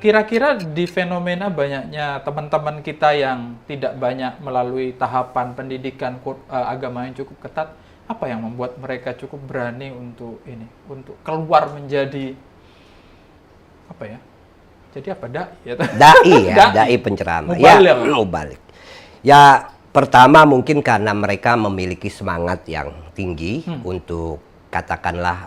Kira-kira di fenomena banyaknya teman-teman kita yang tidak banyak melalui tahapan pendidikan agama yang cukup ketat, apa yang membuat mereka cukup berani untuk keluar menjadi apa ya? Jadi apa dai penceramah. Mubalik. Ya, pertama mungkin karena mereka memiliki semangat yang tinggi untuk katakanlah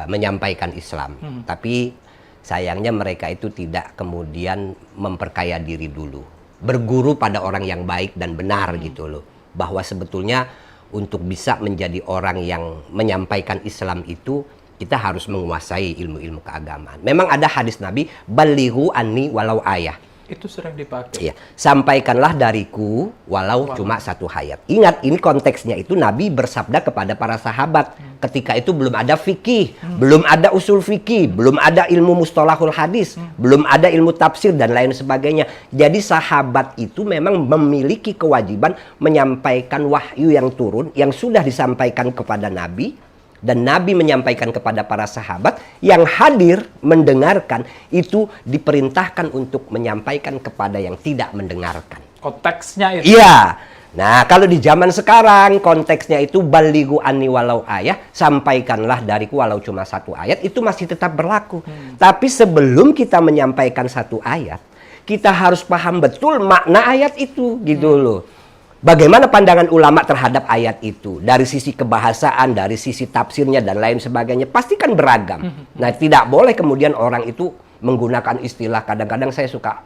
menyampaikan Islam. Tapi sayangnya mereka itu tidak kemudian memperkaya diri dulu. Berguru pada orang yang baik dan benar gitu loh. Bahwa sebetulnya untuk bisa menjadi orang yang menyampaikan Islam itu kita harus menguasai ilmu-ilmu keagamaan. Memang ada hadis Nabi, balighu anni walau ayah. Itu sering dipakai. Iya, sampaikanlah dariku walau cuma satu ayat. Ingat, ini konteksnya itu Nabi bersabda kepada para sahabat. Ketika itu belum ada fikih, belum ada usul fikih, belum ada ilmu mustalahul hadis, belum ada ilmu tafsir dan lain sebagainya. Jadi sahabat itu memang memiliki kewajiban menyampaikan wahyu yang turun, yang sudah disampaikan kepada Nabi. Dan Nabi menyampaikan kepada para sahabat yang hadir mendengarkan, itu diperintahkan untuk menyampaikan kepada yang tidak mendengarkan. Konteksnya itu. Iya. Nah, kalau di zaman sekarang konteksnya itu balighu anni walau ayah, sampaikanlah dariku walau cuma satu ayat, itu masih tetap berlaku. Tapi sebelum kita menyampaikan satu ayat, kita harus paham betul makna ayat itu gitu loh. Bagaimana pandangan ulama terhadap ayat itu? Dari sisi kebahasaan, dari sisi tafsirnya, dan lain sebagainya. Pasti kan beragam. Nah, tidak boleh kemudian orang itu menggunakan istilah. Kadang-kadang saya suka,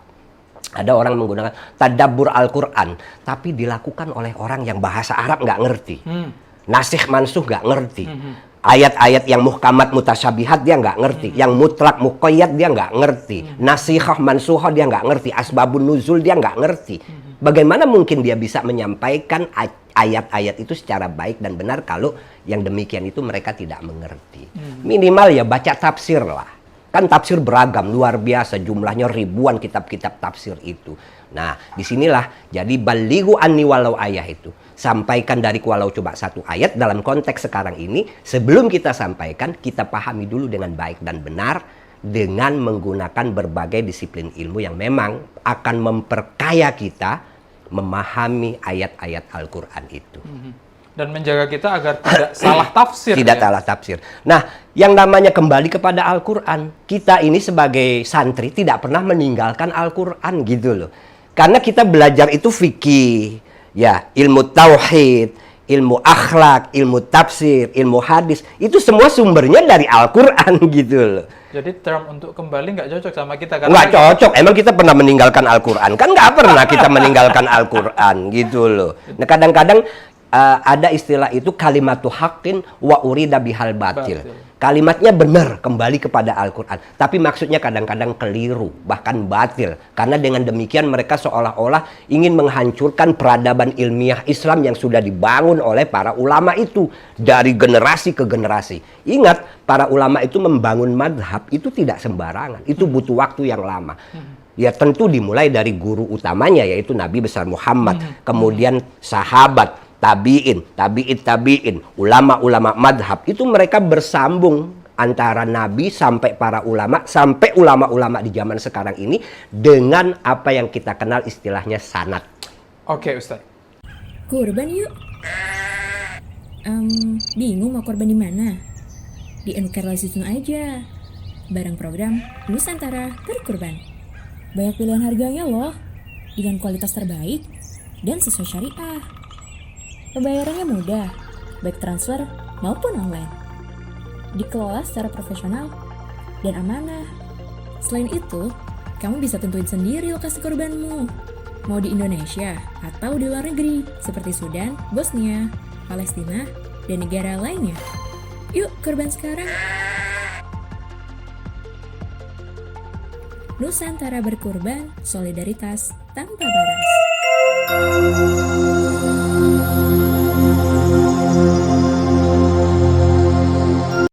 ada orang menggunakan tadabbur Al-Quran. Tapi dilakukan oleh orang yang bahasa Arab nggak ngerti. Nasikh mansuh nggak ngerti. Ayat-ayat yang muhkamat mutasyabihat dia nggak ngerti. Yang mutlak muqayyad dia nggak ngerti. Nasikhah mansuhah dia nggak ngerti. Asbabun nuzul dia nggak ngerti. Bagaimana mungkin dia bisa menyampaikan ayat-ayat itu secara baik dan benar kalau yang demikian itu mereka tidak mengerti. Minimal ya baca tafsir lah. Kan tafsir beragam, luar biasa. Jumlahnya ribuan kitab-kitab tafsir itu. Nah, disinilah jadi balighu anni walau ayah itu. Sampaikan dari walau coba satu ayat dalam konteks sekarang ini. Sebelum kita sampaikan, kita pahami dulu dengan baik dan benar. Dengan menggunakan berbagai disiplin ilmu yang memang akan memperkaya kita memahami ayat-ayat Al-Quran itu. Dan menjaga kita agar tidak salah tafsir. Tidak salah tafsir. Nah, yang namanya kembali kepada Al-Quran, kita ini sebagai santri tidak pernah meninggalkan Al-Quran gitu loh. Karena kita belajar itu fikih, ya, ilmu tauhid, ilmu akhlak, ilmu tafsir, ilmu hadis, itu semua sumbernya dari Al-Quran gitu loh. Jadi term untuk kembali nggak cocok sama kita. Nggak cocok, emang kita pernah meninggalkan Al-Quran? Kan nggak pernah kita meninggalkan Al-Quran gitu loh. Nah, kadang-kadang ada istilah itu kalimatu haqqin wa urida bihal batil. Kalimatnya benar, kembali kepada Al-Quran. Tapi maksudnya kadang-kadang keliru, bahkan batil. Karena dengan demikian mereka seolah-olah ingin menghancurkan peradaban ilmiah Islam yang sudah dibangun oleh para ulama itu. Dari generasi ke generasi. Ingat, para ulama itu membangun madhab itu tidak sembarangan. Itu butuh waktu yang lama. Ya tentu dimulai dari guru utamanya, yaitu Nabi besar Muhammad. Kemudian sahabat. Tabi'in, ulama-ulama madhab, itu mereka bersambung antara Nabi sampai para ulama, sampai ulama-ulama di zaman sekarang ini dengan apa yang kita kenal istilahnya sanad. Oke, Ustaz. Kurban yuk. Bingung mau korban di mana? Di Enkarlasitun aja. Bareng program Nusantara Berkurban. Banyak pilihan harganya loh, dengan kualitas terbaik dan sesuai syariah. Pembayarannya mudah, baik transfer maupun online. Dikelola secara profesional dan amanah. Selain itu, kamu bisa tentuin sendiri lokasi kurbanmu. Mau di Indonesia atau di luar negeri, seperti Sudan, Bosnia, Palestina, dan negara lainnya. Yuk kurban sekarang. Nusantara Berkurban, solidaritas tanpa batas.